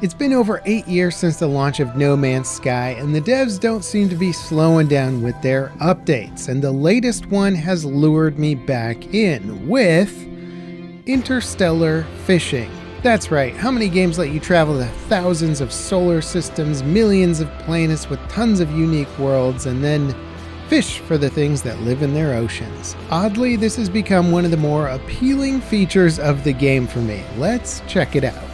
It's been over 8 years since the launch of No Man's Sky, and the devs don't seem to be slowing down with their updates, and the latest one has lured me back in with interstellar fishing. That's right, how many games let you travel to thousands of solar systems, millions of planets with tons of unique worlds, and then fish for the things that live in their oceans? Oddly, this has become one of the more appealing features of the game for me. Let's check it out.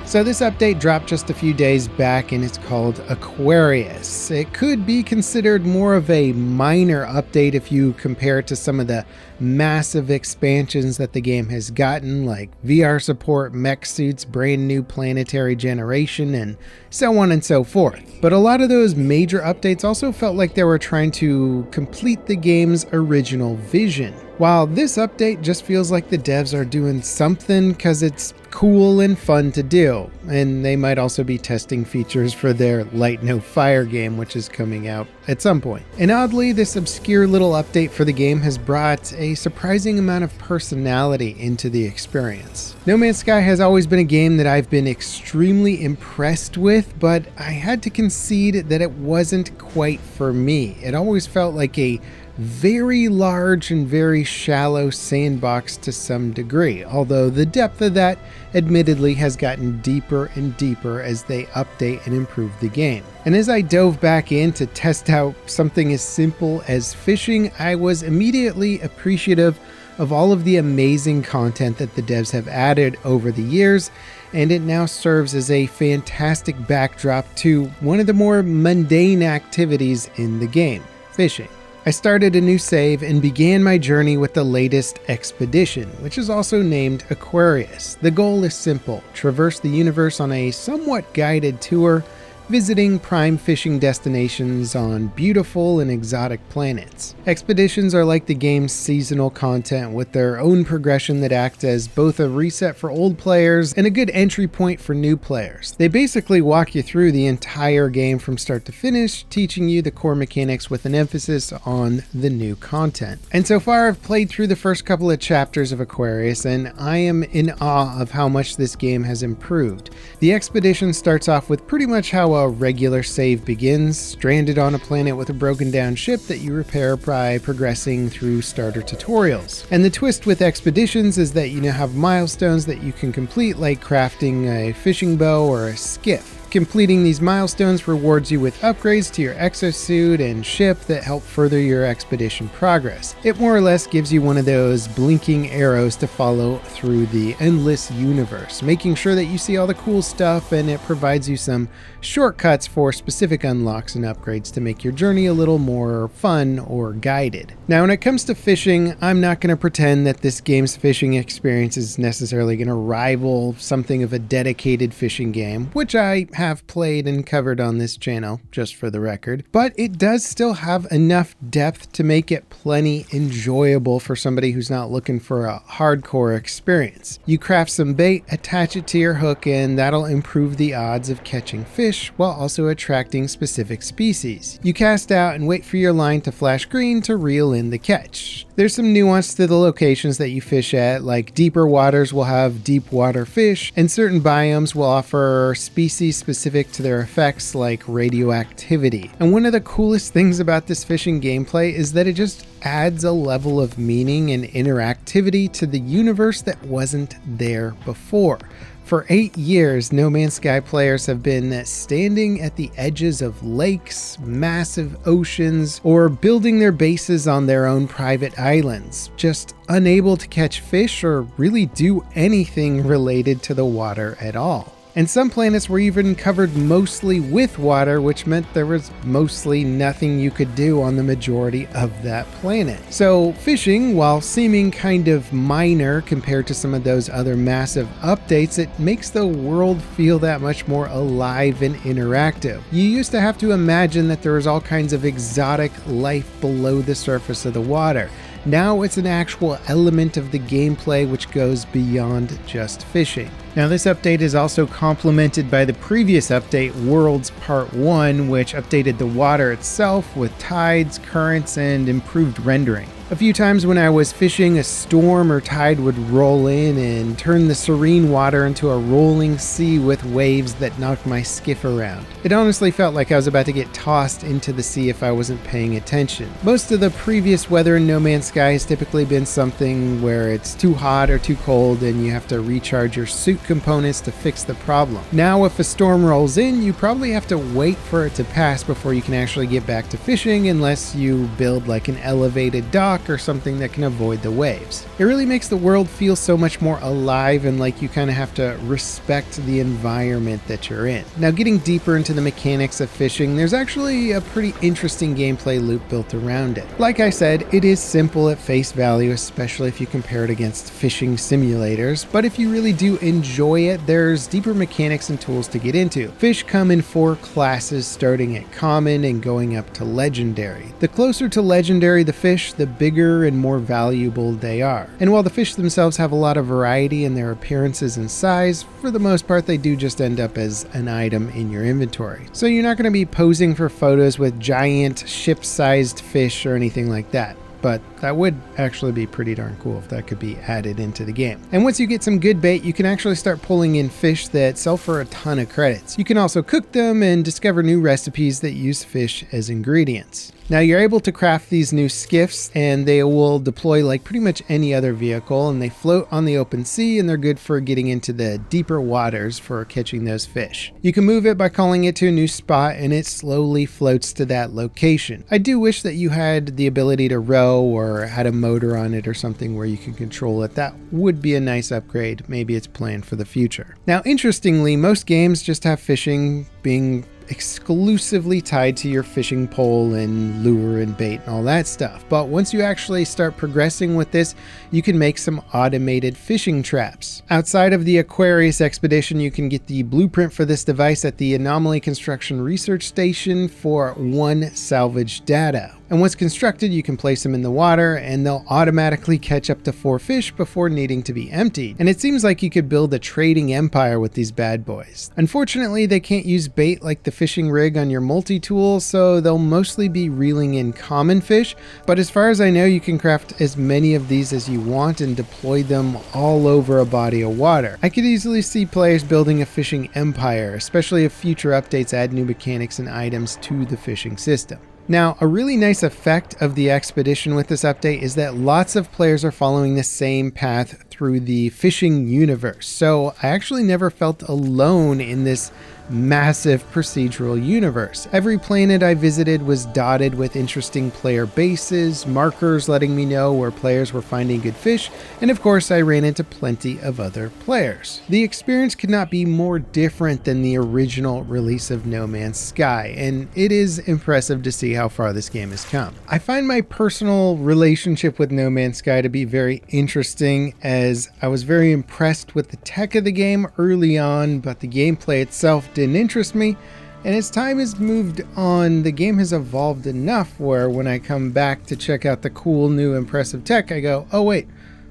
So this update dropped just a few days back and it's called Aquarius. It could be considered more of a minor update if you compare it to some of the massive expansions that the game has gotten, like VR support, mech suits, brand new planetary generation, and so on and so forth. But a lot of those major updates also felt like they were trying to complete the game's original vision. While this update just feels like the devs are doing something because it's cool and fun to do, and they might also be testing features for their Light No Fire game, which is coming out at some point. And oddly, this obscure little update for the game has brought a surprising amount of personality into the experience. No Man's Sky has always been a game that I've been extremely impressed with, but I had to concede that it wasn't quite for me. It always felt like a very large and very shallow sandbox to some degree, although the depth of that admittedly has gotten deeper and deeper as they update and improve the game. And as I dove back in to test out something as simple as fishing, I was immediately appreciative of all of the amazing content that the devs have added over the years, and it now serves as a fantastic backdrop to one of the more mundane activities in the game, fishing. I started a new save and began my journey with the latest expedition, which is also named Aquarius. The goal is simple: traverse the universe on a somewhat guided tour, visiting prime fishing destinations on beautiful and exotic planets. Expeditions are like the game's seasonal content, with their own progression that acts as both a reset for old players and a good entry point for new players. They basically walk you through the entire game from start to finish, teaching you the core mechanics with an emphasis on the new content. And so far I've played through the first couple of chapters of Aquarius, and I am in awe of how much this game has improved. The expedition starts off with pretty much how a regular save begins, stranded on a planet with a broken down ship that you repair by progressing through starter tutorials. And the twist with expeditions is that you now have milestones that you can complete, like crafting a fishing bow or a skiff. Completing these milestones rewards you with upgrades to your exosuit and ship that help further your expedition progress. It more or less gives you one of those blinking arrows to follow through the endless universe, making sure that you see all the cool stuff, and it provides you some shortcuts for specific unlocks and upgrades to make your journey a little more fun or guided. Now, when it comes to fishing, I'm not going to pretend that this game's fishing experience is necessarily going to rival something of a dedicated fishing game, which I have played and covered on this channel, just for the record, but it does still have enough depth to make it plenty enjoyable for somebody who's not looking for a hardcore experience. You craft some bait, attach it to your hook, and that'll improve the odds of catching fish while also attracting specific species. You cast out and wait for your line to flash green to reel in the catch. There's some nuance to the locations that you fish at, like deeper waters will have deep water fish, and certain biomes will offer species specific to their effects, like radioactivity. And one of the coolest things about this fishing gameplay is that it just adds a level of meaning and interactivity to the universe that wasn't there before. For 8 years, No Man's Sky players have been standing at the edges of lakes, massive oceans, or building their bases on their own private islands, just unable to catch fish or really do anything related to the water at all. And some planets were even covered mostly with water, which meant there was mostly nothing you could do on the majority of that planet. So fishing, while seeming kind of minor compared to some of those other massive updates, it makes the world feel that much more alive and interactive. You used to have to imagine that there was all kinds of exotic life below the surface of the water. Now it's an actual element of the gameplay which goes beyond just fishing. Now this update is also complemented by the previous update, Worlds Part 1, which updated the water itself with tides, currents, and improved rendering. A few times when I was fishing, a storm or tide would roll in and turn the serene water into a rolling sea with waves that knocked my skiff around. It honestly felt like I was about to get tossed into the sea if I wasn't paying attention. Most of the previous weather in No Man's Sky has typically been something where it's too hot or too cold and you have to recharge your suit components to fix the problem. Now if a storm rolls in, you probably have to wait for it to pass before you can actually get back to fishing, unless you build like an elevated dock or something that can avoid the waves. It really makes the world feel so much more alive and like you kind of have to respect the environment that you're in. Now, getting deeper into the mechanics of fishing, there's actually a pretty interesting gameplay loop built around it. Like I said, it is simple at face value, especially if you compare it against fishing simulators, but if you really do enjoy it, there's deeper mechanics and tools to get into. Fish come in 4 classes, starting at common and going up to legendary. The closer to legendary the fish, the bigger and more valuable they are. And while the fish themselves have a lot of variety in their appearances and size, for the most part they do just end up as an item in your inventory. So you're not going to be posing for photos with giant ship-sized fish or anything like that. But that would actually be pretty darn cool if that could be added into the game. And once you get some good bait, you can actually start pulling in fish that sell for a ton of credits. You can also cook them and discover new recipes that use fish as ingredients. Now you're able to craft these new skiffs and they will deploy like pretty much any other vehicle, and they float on the open sea and they're good for getting into the deeper waters for catching those fish. You can move it by calling it to a new spot and it slowly floats to that location. I do wish that you had the ability to row or had a motor on it or something where you can control it. That would be a nice upgrade. Maybe it's planned for the future. Now interestingly, most games just have fishing being exclusively tied to your fishing pole and lure and bait and all that stuff. But once you actually start progressing with this, you can make some automated fishing traps. Outside of the Aquarius expedition, you can get the blueprint for this device at the Anomaly Construction Research Station for 1 salvage data. And once constructed, you can place them in the water and they'll automatically catch up to 4 fish before needing to be emptied. And it seems like you could build a trading empire with these bad boys. Unfortunately, they can't use bait like the fishing rig on your multi-tool, so they'll mostly be reeling in common fish. But as far as I know, you can craft as many of these as you want and deploy them all over a body of water. I could easily see players building a fishing empire, especially if future updates add new mechanics and items to the fishing system. Now, a really nice effect of the expedition with this update is that lots of players are following the same path through the fishing universe. So I actually never felt alone in this massive procedural universe. Every planet I visited was dotted with interesting player bases, markers letting me know where players were finding good fish, and of course I ran into plenty of other players. The experience could not be more different than the original release of No Man's Sky, and it is impressive to see how far this game has come. I find my personal relationship with No Man's Sky to be very interesting, as I was very impressed with the tech of the game early on, but the gameplay itself didn't interest me, and as time has moved on, the game has evolved enough where when I come back to check out the cool new impressive tech, I go, oh wait,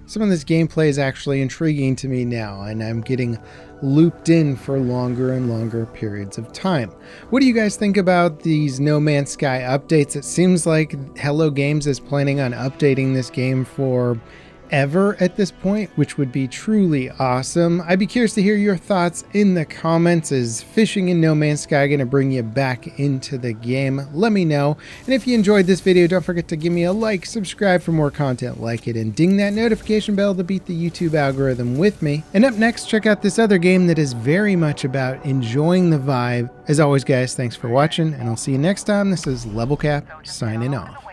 some of this gameplay is actually intriguing to me now, and I'm getting looped in for longer and longer periods of time. What do you guys think about these No Man's Sky updates? It seems like Hello Games is planning on updating this game for ever at this point, which would be truly awesome. I'd be curious to hear your thoughts in the comments. Is fishing in No Man's Sky going to bring you back into the game? Let me know. And if you enjoyed this video, don't forget to give me a like, subscribe for more content like it, and ding that notification bell to beat the YouTube algorithm with me. And up next, check out this other game that is very much about enjoying the vibe. As always, guys, thanks for watching, and I'll see you next time. This is Level Cap signing off.